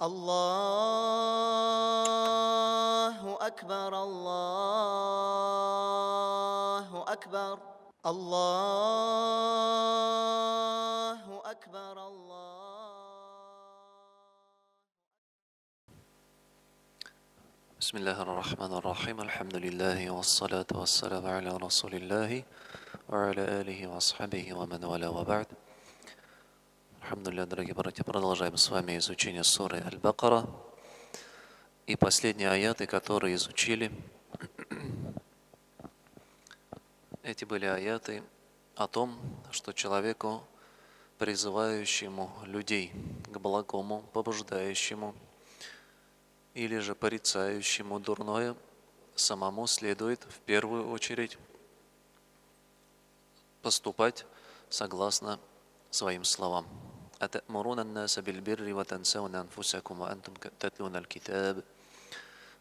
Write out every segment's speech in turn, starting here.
الله أكبر الله أكبر الله أكبر بسم الله الرحمن الرحيم الحمد لله والصلاة والسلام على رسول الله وعلى آله وأصحابه ومن والاه وبعد. Алхамдулилля, дорогие братья, продолжаем с вами изучение суры Аль-Бакара. И последние аяты, которые изучили, эти были аяты о том, что человеку, призывающему людей к благому, побуждающему или же порицающему дурное, самому следует в первую очередь поступать согласно своим словам.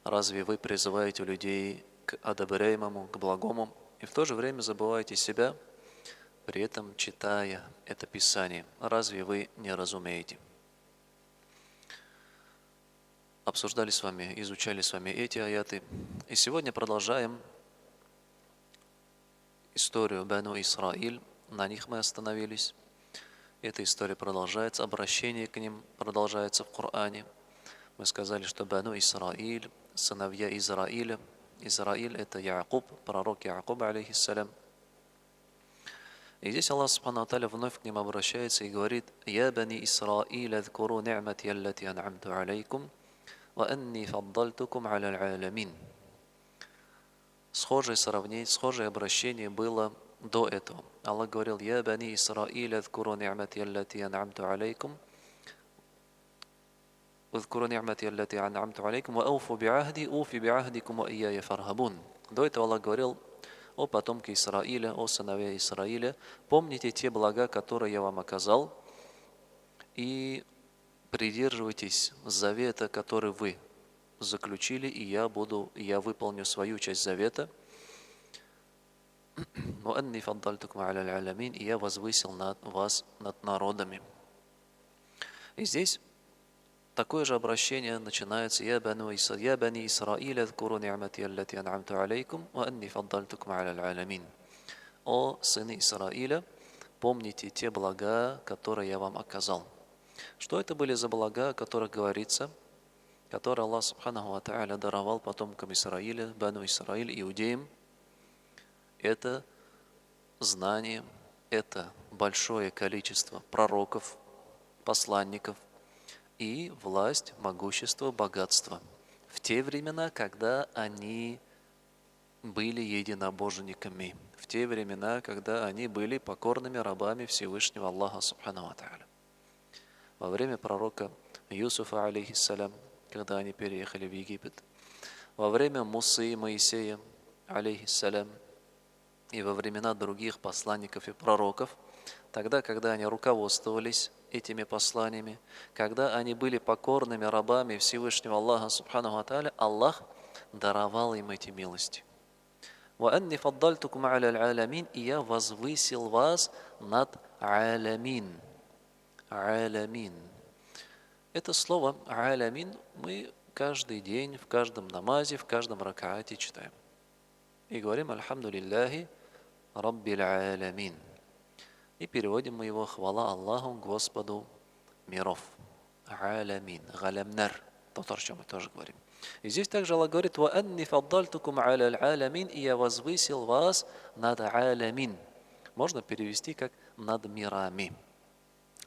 Разве вы призываете людей к одобряемому, к благому, и в то же время забываете себя, при этом читая это Писание? Разве вы не разумеете? Обсуждали с вами, изучали с вами эти аяты. И сегодня продолжаем историю Бану Исраиль. На них мы остановились. Эта история продолжается, обращение к ним продолжается в Коране. Мы сказали, что Бану Исраиль, сыновья Израиля. Израиль — это Яакуб, пророк Яакуб, алейхиссалям. И здесь Аллах Субхану ва Тааля вновь к ним обращается и говорит: «Я бани Исраиль, адкуру ни'мати аллати ан'амту алейкум, ва анни фаддалтукум аля аль-алямин». Схожее сравнение, схожее обращение было до этого. Аллах говорил: «Я бани Исраиль, адкуру ни'мати аллати ан'амту алейкум, اذكروا نعمتي التي أنعمت عليكم وأوفوا بعهدي أوفي بعهدكم وإياي فارهبون». До этого Аллах говорил: «О потомки Исраиля, о сыновья Исраиля, помните те блага, которые я вам оказал, и придерживайтесь завета, который вы заключили, и я выполню свою часть завета. وأني فضلتكم على العالمين, и я возвысил вас над народами». И здесь такое же обращение начинается: «Я бани Исраиль, адкуру ни'мати аллати ан'амту алейкум, ва анни фаддалтукум аля аль-алямин». О сыны Исраиля, помните те блага, которые я вам оказал. Что это были за блага, о которых говорится, которые Аллах Субханаху ва Тааля даровал потомкам Исраиля, Бану Исраиль, иудеям? Это знание, это большое количество пророков, посланников и власть, могущество, богатство в те времена, когда они были единобожниками, в те времена, когда они были покорными рабами Всевышнего Аллаха Субхану ва Тааля. Во время пророка Юсуфа, алейхиссалям, когда они переехали в Египет, во время Мусы и Моисея, алейхиссалям, и во времена других посланников и пророков, тогда, когда они руководствовались этими посланиями, когда они были покорными рабами Всевышнего Аллаха Субхану ва Тааля, Аллах даровал им эти милости. «Ва анни фаддалтукум аля аль-алямин», и я возвысил вас над алямин. Алямин. Это слово алямин мы каждый день, в каждом намазе, в каждом ракаате читаем. И говорим: «Альхамдулиллахи Раббил алямин». И переводим мы его: «Хвала Аллаху, Господу миров». Алямин, галямнар, то, о чем мы тоже говорим. И здесь также Аллах говорит: «Ва анни фаддалтукум аля аль-алямин», и я возвысил вас над алямин. Можно перевести как «над мирами».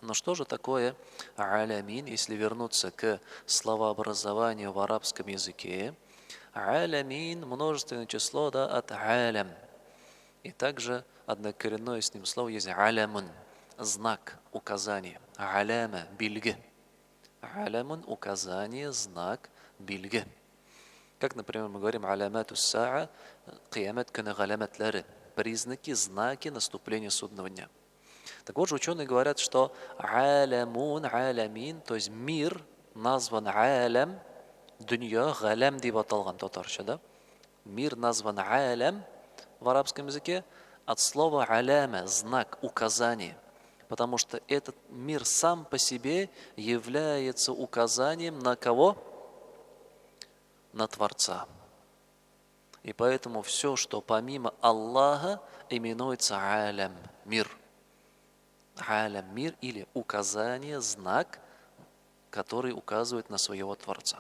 Но что же такое алямин, если вернуться к словообразованию в арабском языке? Алямин — множественное число, от алям. И также однокоренное с ним слово есть алямун, знак, указание. Аляма, бильге. Алямун — указание, знак, бильге. Как, например, мы говорим: алямату саа, киямат кана галяматлары, признаки, знаки наступления судного дня. Так вот же ученые говорят, что алямун, алямин, то есть мир, назван алям, дунья, галям деп аталган татарчада. Мир назван алям в арабском языке от слова аляма, знак, указание. Потому что этот мир сам по себе является указанием на кого? На Творца. И поэтому все, что помимо Аллаха, именуется алям, мир. Алям, мир или указание, знак, который указывает на своего Творца.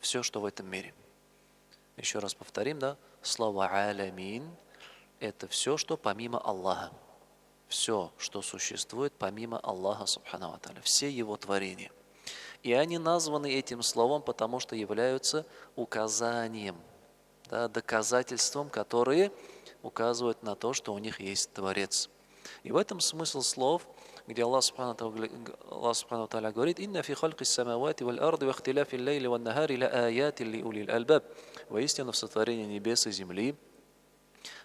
Все, что в этом мире. Еще раз повторим, да? Слово алямин – это все, что помимо Аллаха. Все, что существует помимо Аллаха, субхану ва тааля. Все его творения. И они названы этим словом, потому что являются указанием, да, доказательством, которые указывают на то, что у них есть Творец. И в этом смысл слов, где Аллах Субхану ва Тааля говорит: «Инна фи халки самавати валь арды ва ихтиляфи лейли ван нахари ла аяти ли улил альбаб». Воистину в сотворении небес и земли,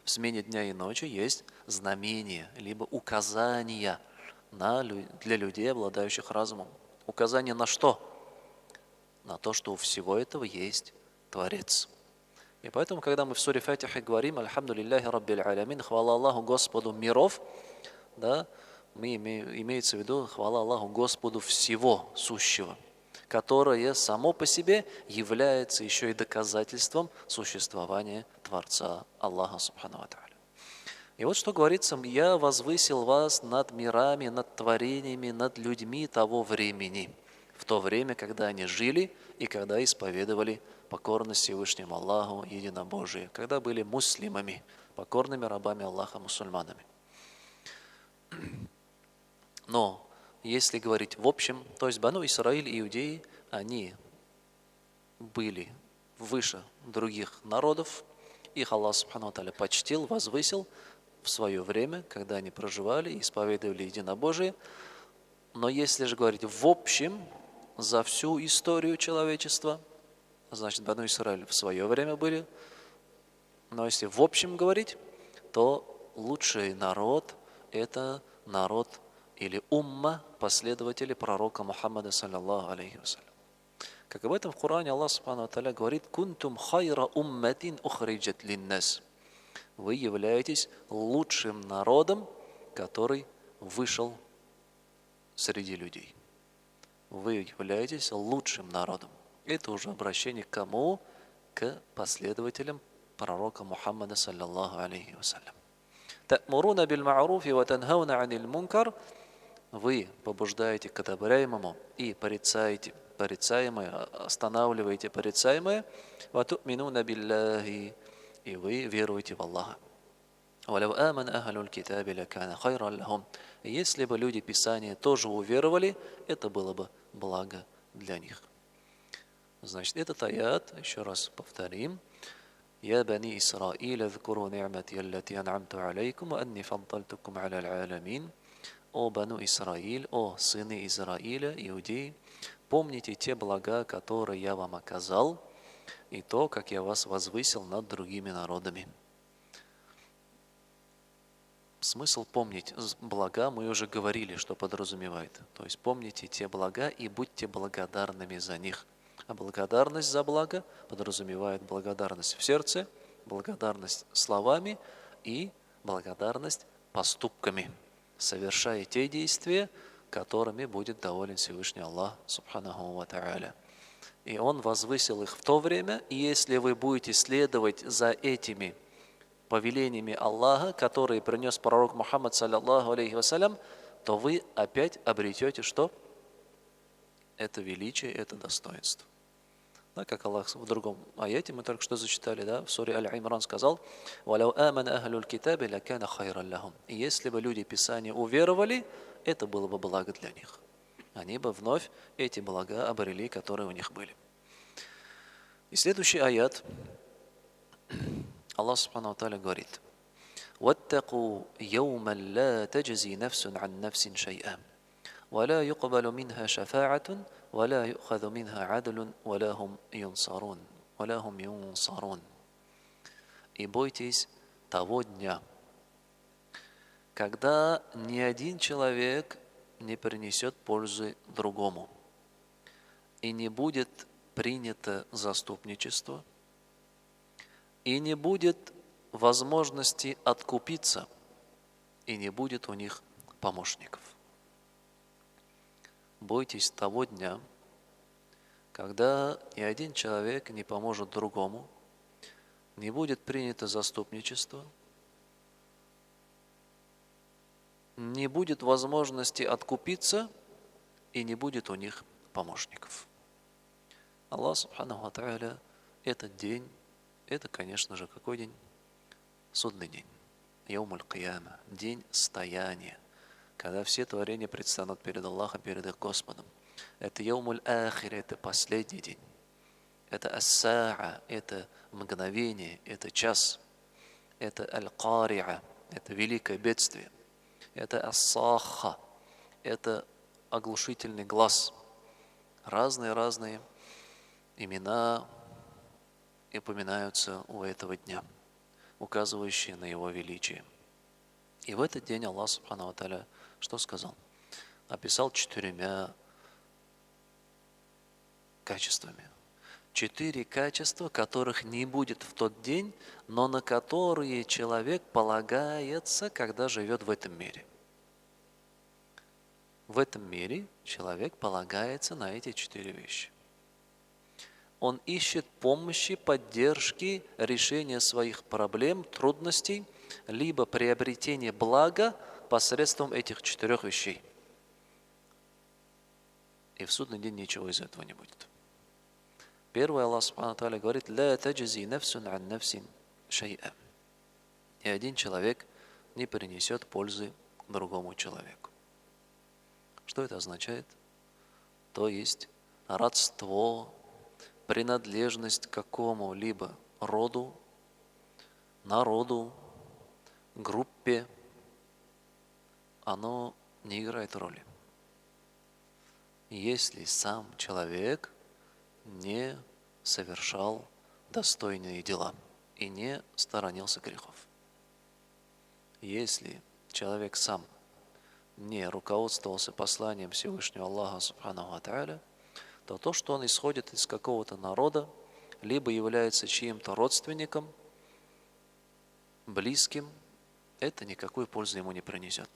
в смене дня и ночи есть знамения, либо указания для людей, обладающих разумом. Указание на что? На то, что у всего этого есть Творец. И поэтому, когда мы в суре Фатиха говорим «Альхамду лилляхи раббил алямин», хвала Аллаху Господу миров, да, имеется в виду хвала Аллаху Господу всего сущего, которое само по себе является еще и доказательством существования Творца Аллаха Субхану ва Тааля. И вот что говорится: «Я возвысил вас над мирами, над творениями, над людьми того времени», в то время, когда они жили и когда исповедовали покорность Всевышнему Аллаху, единобожие, когда были муслимами, покорными рабами Аллаха, мусульманами. Но если говорить в общем, то есть Бану Исраиль и иудеи, они были выше других народов, их Аллах Субхану ва Тааля почтил, возвысил в свое время, когда они проживали и исповедовали единобожие. Но если же говорить в общем, за всю историю человечества, значит, Бану Исраиль в свое время были. Но если в общем говорить, то лучший народ – это народ или умма, последователи пророка Мухаммада, саллаллаху алейхи вассалям. Как об этом в Коране Аллах Субхану ва Тааля говорит: «Кунтум хайра умматин ухриджат линнас». Вы являетесь лучшим народом, который вышел среди людей. Вы являетесь лучшим народом. Это уже обращение к кому? К последователям пророка Мухаммада, саллаллаху алейхи вассалям. «Та'муруна биль ма'руфи ва танхауна анил мункар». Вы побуждаете к одобряемому и порицаете порицаемое, останавливаете порицаемое. «Ва ту'минуна биллахи». И вы веруете в Аллаха. «Валав аман ахалюль китаби лакана хайран лахум». Если бы люди Писания тоже уверовали, это было бы благо для них. Значит, этот аят, еще раз повторим: «Я бани Исраиля, зкуру ни'мати аллати ан'амту алейкум, ва анни фаддалтукум аля аль-алямин». О Бану Исраиль, о сыны Израиля, иудеи, помните те блага, которые я вам оказал, и то, как я вас возвысил над другими народами. Смысл помнить блага мы уже говорили, что подразумевает. То есть помните те блага и будьте благодарными за них. А благодарность за благо подразумевает благодарность в сердце, благодарность словами и благодарность поступками, совершая те действия, которыми будет доволен Всевышний Аллах Субханаху ва Тааля. И Он возвысил их в то время, и если вы будете следовать за этими повелениями Аллаха, которые принес пророк Мухаммад, саллаллаху алейхи вассалям, то вы опять обретете что? Это величие, это достоинство. Да, как Аллах в другом аяте, мы только что зачитали, да, в суре Аль-Имран сказал: «Валяу аман ахлюль китаби лакана хайран лахум». И если бы люди Писания уверовали, это было бы благо для них. Они бы вновь эти блага обрели, которые у них были. И следующий аят, Аллах Субхану ва Тааля говорит: «Ваттаку яуман ла таджзи нафсун ан нафсин шай'а, ва ла юкбалу минха шафа'атун, ва ла юхазу минха адлун, ва ла хум юнсарун». И бойтесь того дня, когда ни один человек не принесет пользы другому, и не будет принято заступничество, и не будет возможности откупиться, и не будет у них помощников. бойтесь того дня, когда ни один человек не поможет другому, не будет принято заступничество, не будет возможности откупиться и не будет у них помощников. Аллах Субханаху ва Тааля, этот день, это, конечно же, какой день? Судный день. Яумуль Кияма, день стояния, когда все творения предстанут перед Аллахом, перед их Господом. Это Яумуль Ахир, это последний день. Это ас-саа, это мгновение, это час. Это аль-кариа, это великое бедствие. Это ас-саха, это оглушительный глаз. Разные имена упоминаются у этого дня, указывающие на его величие. И в этот день Аллах Субхану ва Тааля что сказал? Описал 4 качествами. 4 качества, которых не будет в тот день, но на которые человек полагается, когда живет в этом мире. В этом мире человек полагается на эти 4 вещи. Он ищет помощи, поддержки, решения своих проблем, трудностей, либо приобретения блага посредством этих 4 вещей. И в судный день ничего из этого не будет. Первое, Аллах Субхану Тааля говорит: «Ла таджзи нафсун ан нафсин шай'a». И один человек не принесет пользы другому человеку. Что это означает? То есть родство, принадлежность к какому-либо роду, народу, группе, оно не играет роли, если сам человек не совершал достойные дела и не сторонился грехов. Если человек сам не руководствовался посланием Всевышнего Аллаха Субханаху ва Тааля, то то, что он исходит из какого-то народа, либо является чьим-то родственником, близким, это никакой пользы ему не принесет.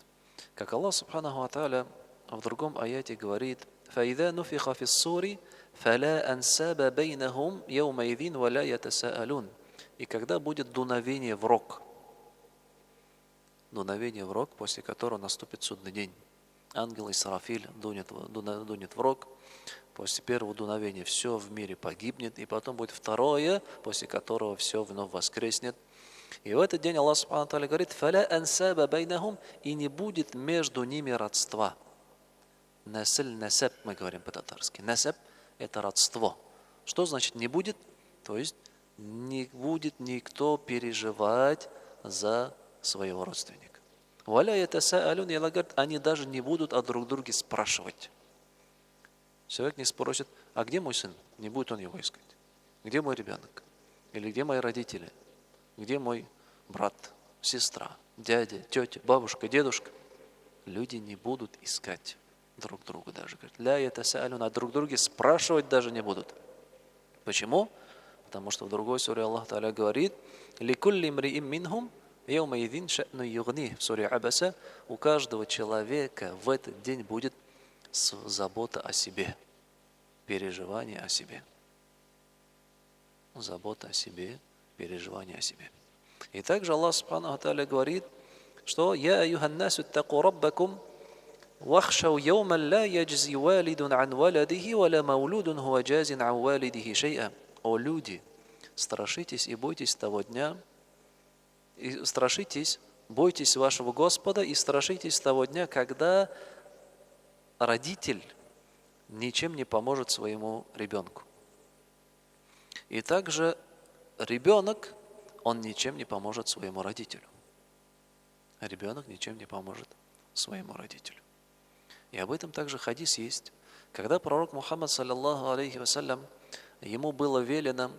Как Аллах Субханаху ва Тааля в другом аяте говорит: فَإِذَا نُفِخَ فِي الصُّورِ فَلَا أَنْسَابَ بَيْنَهُمْ يَوْمَئِذٍ وَلَا يَتَسَاءَلُونَ. И когда будет дуновение в рог, после которого наступит судный день, ангел Исрафиль дунет в рог, после первого дуновения все в мире погибнет, и потом будет второе, после которого все вновь воскреснет. И в этот день Аллах Субхану ва Тааля говорит: «Фаля ансаба байнахум», и не будет между ними родства. Насаб, мы говорим по-татарски. Насаб – это родство. Что значит не будет? То есть не будет никто переживать за своего родственника. Валя ятасаалюн, и Аллах говорит, они даже не будут о друг друге спрашивать. Человек не спросит: а где мой сын? Не будет он его искать. Где мой ребенок? Или где мои родители? Где мой брат, сестра, дядя, тетя, бабушка, дедушка? Люди не будут искать друг друга даже. Ля ятасаалюн, а друг друге спрашивать даже не будут. Почему? Потому что в другой суре Аллах Та'аля говорит: «Ликулли мриим минхум яумаидин ша'ну югни». В суре Абаса: у каждого человека в этот день будет забота о себе, переживание о себе. Забота о себе, переживание о себе. И также Аллах Субхану ва Тааля говорит, что «Я аюханнасу аттаку раббакум вахшау яуман ла яджзи валидун ан валадихи валя маулудун хуа джазин ан валидихи шей'a». О люди, страшитесь и бойтесь того дня, и страшитесь, бойтесь вашего Господа и страшитесь того дня, когда родитель ничем не поможет своему ребенку. И также ребенок, он ничем не поможет своему родителю. Ребенок ничем не поможет своему родителю. И об этом также хадис есть. Когда пророк Мухаммад, саллаллаху алейхи вассалям, ему было велено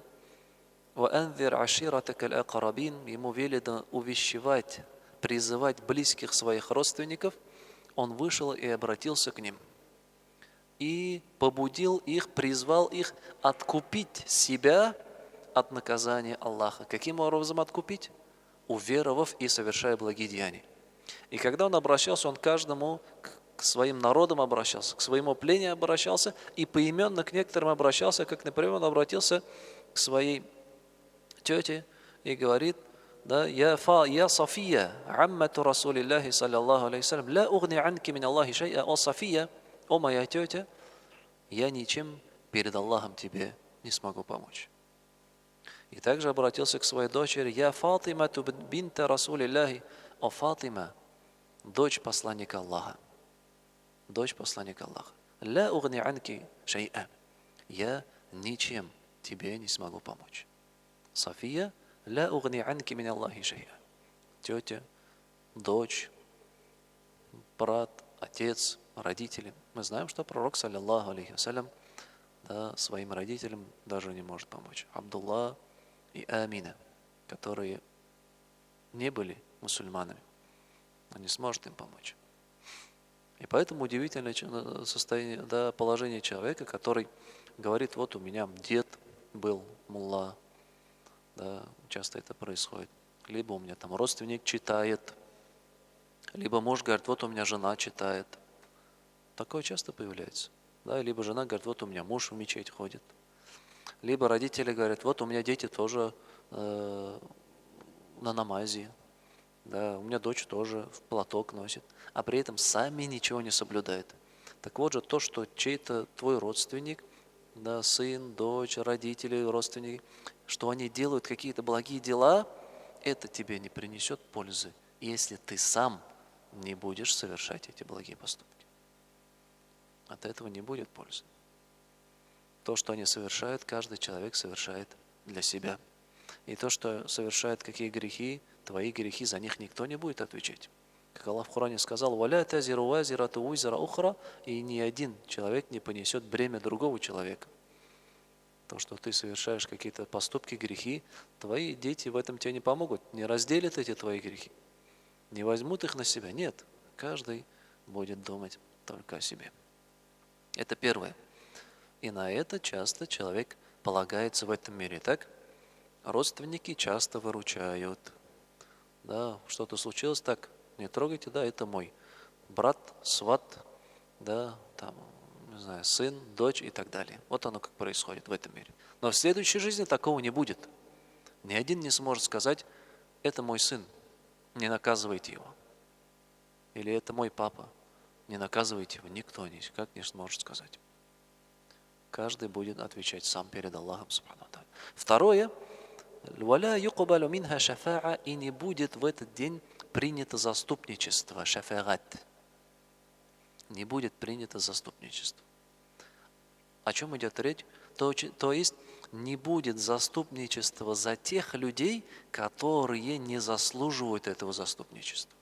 «Ваанзир аширатака аль-акарабин», ему велено увещевать, призывать близких своих родственников, он вышел и обратился к ним. И побудил их, призвал их откупить себя от наказания Аллаха. Каким образом откупить? Уверовав и совершая благие деяния. И когда он обращался, он каждому к своим народам обращался, к своему плению обращался и поименно к некоторым обращался, как, например, он обратился к своей тете и говорит, да, я София, аммату Расулиллахи саллаллаху алейхи салям, ля угни анки мин Аллахи шай'a, о София, о моя тетя, я ничем перед Аллахом тебе не смогу помочь. И также обратился к своей дочери, я Фатима бинта Расулиллахи, о Фатима, дочь посланника Аллаха. Дочь посланника Аллаха. Ля угни анки шай'a, я ничем тебе не смогу помочь. София, ля угни анки мин Аллахи шай'a. Тетя, дочь, брат, отец, родители. Мы знаем, что пророк, саллаллаху алейхи вассалям, да, своим родителям даже не может помочь. Абдулла и Амина, которые не были мусульманами, он не сможет им помочь. И поэтому удивительное состояние, да, положение человека, который говорит, вот у меня дед был мулла, да, часто это происходит. Либо у меня там родственник читает, либо муж говорит, вот у меня жена читает. Такое часто появляется. Да, либо жена говорит, вот у меня муж в мечеть ходит. Либо родители говорят, вот у меня дети тоже на намазе. Да, у меня дочь тоже в платок носит. А при этом сами ничего не соблюдают. Так вот же то, что чей-то твой родственник, да, сын, дочь, родители, родственники, что они делают какие-то благие дела, это тебе не принесет пользы, если ты сам не будешь совершать эти благие поступки. От этого не будет пользы. То, что они совершают, каждый человек совершает для себя. И то, что совершает какие грехи, твои грехи, за них никто не будет отвечать. Как Аллах в Коране сказал, «Валя тазиру вазирату уизра ухра», и ни один человек не понесет бремя другого человека. То, что ты совершаешь какие-то поступки, грехи, твои дети в этом тебе не помогут, не разделят эти твои грехи, не возьмут их на себя. Нет, каждый будет думать только о себе. Это первое. И на это часто человек полагается в этом мире. Так? Родственники часто выручают. Да, что-то случилось, так, не трогайте, да, это мой брат, сват, да, там, не знаю, сын, дочь и так далее. Вот оно как происходит в этом мире. Но в следующей жизни такого не будет. Ни один не сможет сказать, это мой сын, не наказывайте его. Или это мой папа, не наказывайте его. Никто никак не сможет сказать. Каждый будет отвечать сам перед Аллахом. Второе, «Валя юкубалю минха шафа'a», и не будет в этот день принято заступничество, шафагат. Не будет принято заступничество. О чем идет речь? То есть не будет заступничества за тех людей, которые не заслуживают этого заступничества.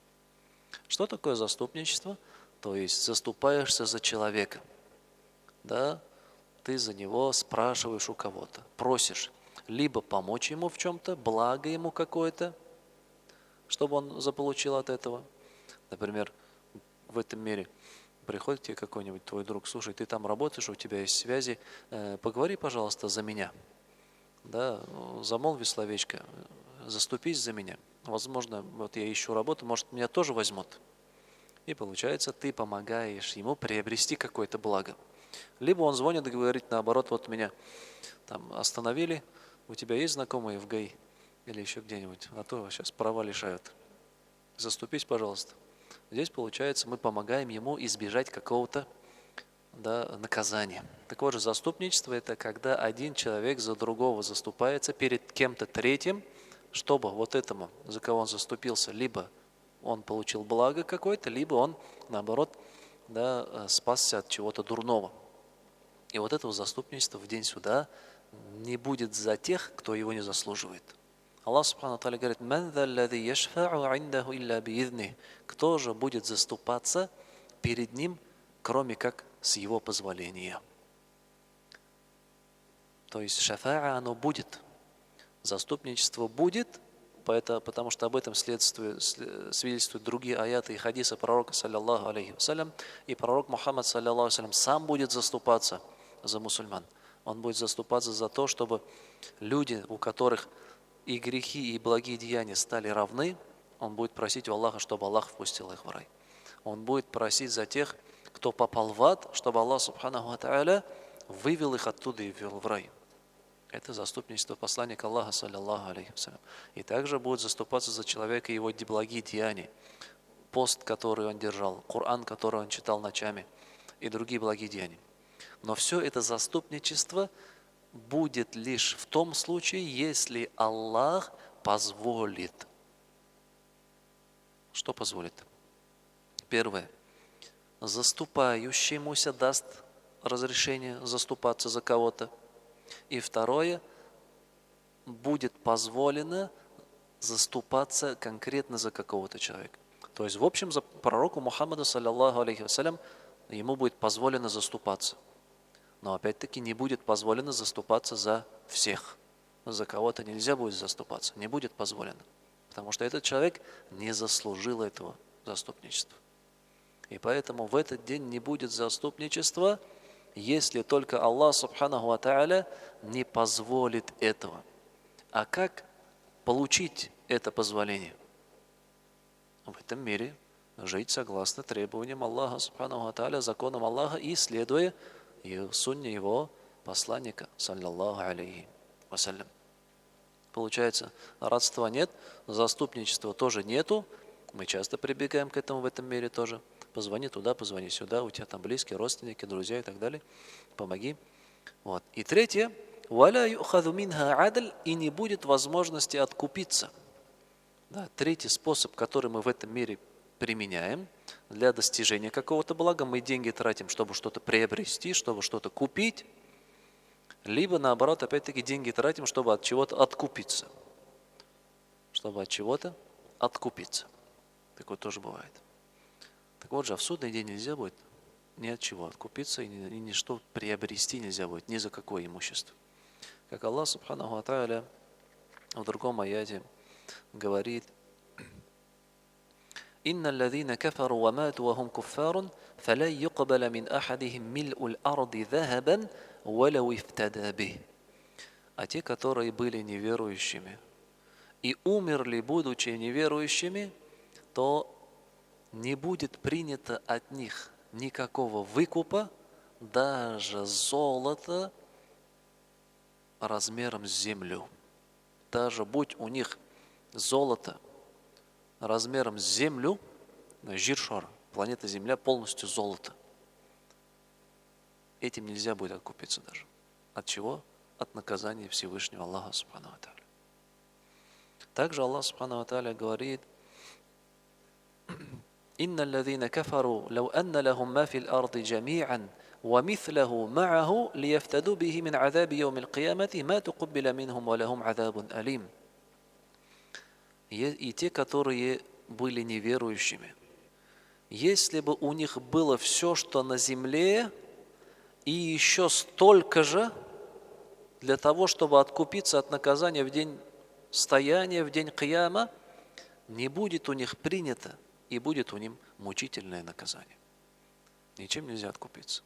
Что такое заступничество? То есть заступаешься за человека. Да? Ты за него спрашиваешь у кого-то, просишь либо помочь ему в чем-то, благо ему какое-то, чтобы он заполучил от этого. Например, в этом мире приходит тебе какой-нибудь твой друг, слушай, ты там работаешь, у тебя есть связи, поговори, пожалуйста, за меня. Да, замолви словечко, заступись за меня. Возможно, вот я ищу работу, может, меня тоже возьмут. И получается, ты помогаешь ему приобрести какое-то благо. Либо он звонит и говорит, наоборот, вот меня там остановили, у тебя есть знакомые в ГАИ или еще где-нибудь, а то сейчас права лишают. Заступись, пожалуйста. Здесь, получается, мы помогаем ему избежать какого-то, да, наказания. Так вот же, заступничество – это когда один человек за другого заступается перед кем-то третьим, чтобы вот этому, за кого он заступился, либо он получил благо какое-то, либо он, наоборот, да, спасся от чего-то дурного. И вот этого заступничества в день суда не будет за тех, кто его не заслуживает. Аллах Субхану Тааля говорит, «Ман заллади яшфа'у индаху илля биидних». Кто же будет заступаться перед ним, кроме как с его позволения? То есть шафа'a оно будет, заступничество будет, потому что об этом свидетельствуют другие аяты и хадисы пророка, саллаллаху алейхи вассалям, и пророк Мухаммад, саллаллаху алейхи вассалям, сам будет заступаться за мусульман. Он будет заступаться за то, чтобы люди, у которых и грехи, и благие деяния стали равны, он будет просить у Аллаха, чтобы Аллах впустил их в рай. он будет просить за тех, кто попал в ад, чтобы Аллах Субханаху ва Тааля вывел их оттуда и ввел в рай. Это заступничество посланника Аллаха, саллиллаху алейхи вассалям. И также будет заступаться за человека его благие деяния. Пост, который он держал, Коран, который он читал ночами, и другие благие деяния. Но все это заступничество будет лишь в том случае, если Аллах позволит. Что позволит? Первое. Заступающемуся даст разрешение заступаться за кого-то. И второе. Будет позволено заступаться конкретно за какого-то человека. То есть, в общем, за пророку Мухаммаду, саллиллаху алейхи вассалям, ему будет позволено заступаться. Но опять-таки не будет позволено заступаться за всех. За кого-то нельзя будет заступаться, не будет позволено. Потому что этот человек не заслужил этого заступничества. И поэтому в этот день не будет заступничества, если только Аллах Субханаху ва Тааля не позволит этого. А как получить это позволение? В этом мире жить согласно требованиям Аллаха Субханаху ва Тааля, законам Аллаха и следуя сунне его посланника, саллиллаху алейхи вассалям. Получается, родства нет, заступничества тоже нету. Мы часто прибегаем к этому в этом мире тоже. Позвони туда, позвони сюда, у тебя там близкие, родственники, друзья и так далее. Помоги. Вот. И третье. «Валя юхаду минха адль» и не будет возможности откупиться. Да, третий способ, который мы в этом мире применяем для достижения какого-то блага. Мы деньги тратим, чтобы что-то приобрести, чтобы что-то купить. Либо наоборот, опять-таки, деньги тратим, чтобы от чего-то откупиться. Чтобы от чего-то откупиться. Такое тоже бывает. Так вот же, а в судный день нельзя будет ни от чего откупиться и ничто приобрести нельзя будет, ни за какое имущество. Как Аллах Субханаху ва Тааля в другом аяте говорит: «Инна аллазина кафару ва мату ва хум куффарун, фала юкбаля мин ахадихим мил'уль арди захабан, валау ифтада бих». А те, которые были неверующими и умерли, будучи неверующими, то не будет принято от них никакого выкупа, даже золото размером с землю. Даже будь у них золото размером с землю, Жиршор, планета Земля, полностью золото. Этим нельзя будет откупиться даже. От чего? От наказания Всевышнего Аллаха Субханаху ва Тааля. Также Аллах Субханаху ва Тааля говорит: «Инна аллазина кафару, лау анна лахум ма фил арди джами'ан, ва мithlahu ма'аху, лияфтаду бихи мин азаби яумил қиямати, ма туқуббиля минхум, ва лахум азабун алим». И те, которые были неверующими, если бы у них было все, что на земле, и еще столько же для того, чтобы откупиться от наказания в день стояния, в день Кияма, не будет у них принято, и будет у них мучительное наказание. Ничем нельзя откупиться.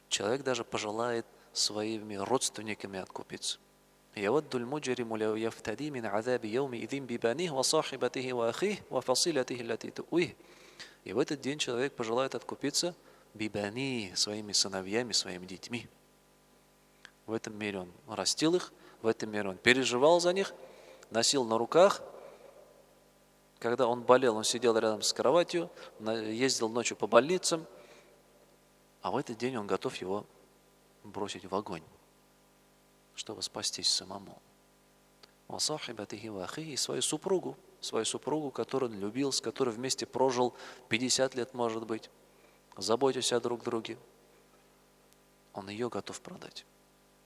Человек даже пожелает своими родственниками откупиться. يود المجرم لو يفتدي من عذاب يومئذ ببنيه وصاحبته وأخيه وفصيلته التي تؤويه. И в этот день человек пожелает откупиться бибани, своими сыновьями, своими детьми. В этом мире он растил их, в этом мире он переживал за них, носил на руках. Когда он болел, он сидел рядом с кроватью, ездил ночью по больницам, а в этот день он готов его бросить в огонь, чтобы спастись самому. И свою супругу, которую он любил, с которой вместе прожил 50 лет, может быть, заботясь о друг друге. Он ее готов продать.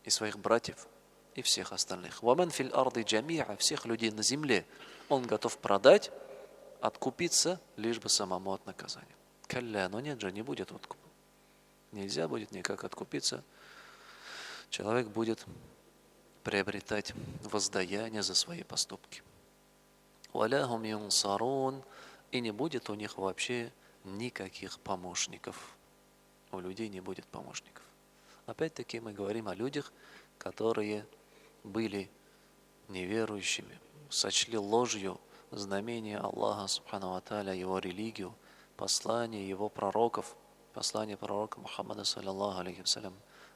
И своих братьев, и всех остальных. «Ваман фил арды джами'а», всех людей на земле, он готов продать, откупиться, лишь бы самому от наказания. Калля, но нет же, не будет откупа. Нельзя будет никак откупиться. Человек будет приобретать воздаяние за свои поступки. «Валяхум юнсарун», и не будет у них вообще никаких помощников. У людей не будет помощников. Опять-таки мы говорим о людях, которые были неверующими, сочли ложью знамения Аллаха Субхану ва Тааля, его религию, послания Его пророков, послания пророка Мухаммада, саллиллаху алейхи вассалям,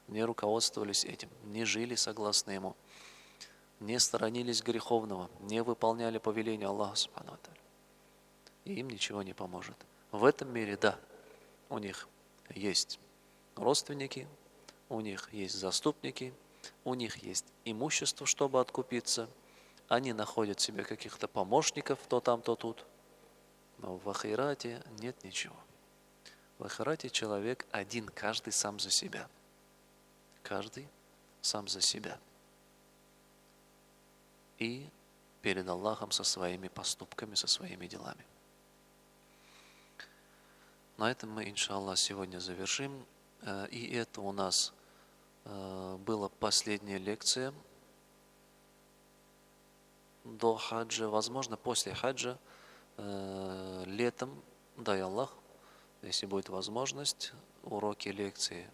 не руководствовались этим, не жили согласно ему, не сторонились греховного, не выполняли повеления Аллаха субхану ва тааля, и им ничего не поможет. В этом мире, да, у них есть родственники, у них есть заступники, у них есть имущество, чтобы откупиться, они находят себе каких-то помощников, то там, то тут, но в ахирате нет ничего. В ахирате человек один, каждый сам за себя. Каждый сам за себя. И перед Аллахом со своими поступками, со своими делами. На этом мы, иншаллах, сегодня завершим. И это у нас была последняя лекция до хаджа. Возможно, после хаджа, летом, дай Аллах, если будет возможность, уроки, лекции,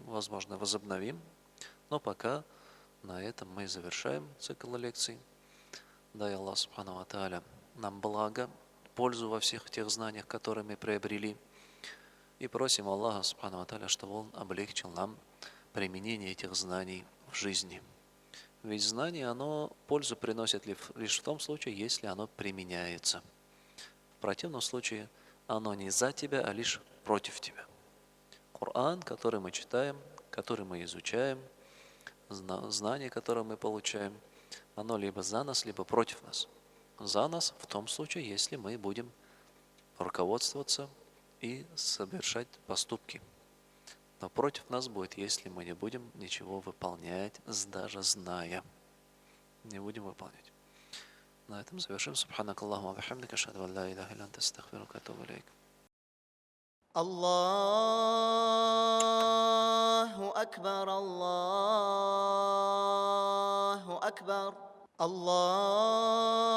возможно, возобновим. Но пока на этом мы завершаем цикл лекций. Дай Аллах субхану ва тааля нам благо, пользу во всех тех знаниях, которые мы приобрели. И просим Аллаха субхану ва тааля, чтобы Он облегчил нам применение этих знаний в жизни. Ведь знание, оно пользу приносит лишь в том случае, если оно применяется. В противном случае оно не за тебя, а лишь против тебя. Коран, который мы читаем, который мы изучаем, знание, которое мы получаем, оно либо за нас, либо против нас. За нас в том случае, если мы будем руководствоваться и совершать поступки. Но против нас будет, если мы не будем ничего выполнять, даже зная. Не будем выполнять. На этом завершим. Субханак Аллаху ва бихамдика, ашхаду ан ла илляха илля анта, астагфирука ва атубу илейк. الله أكبر الله أكبر الله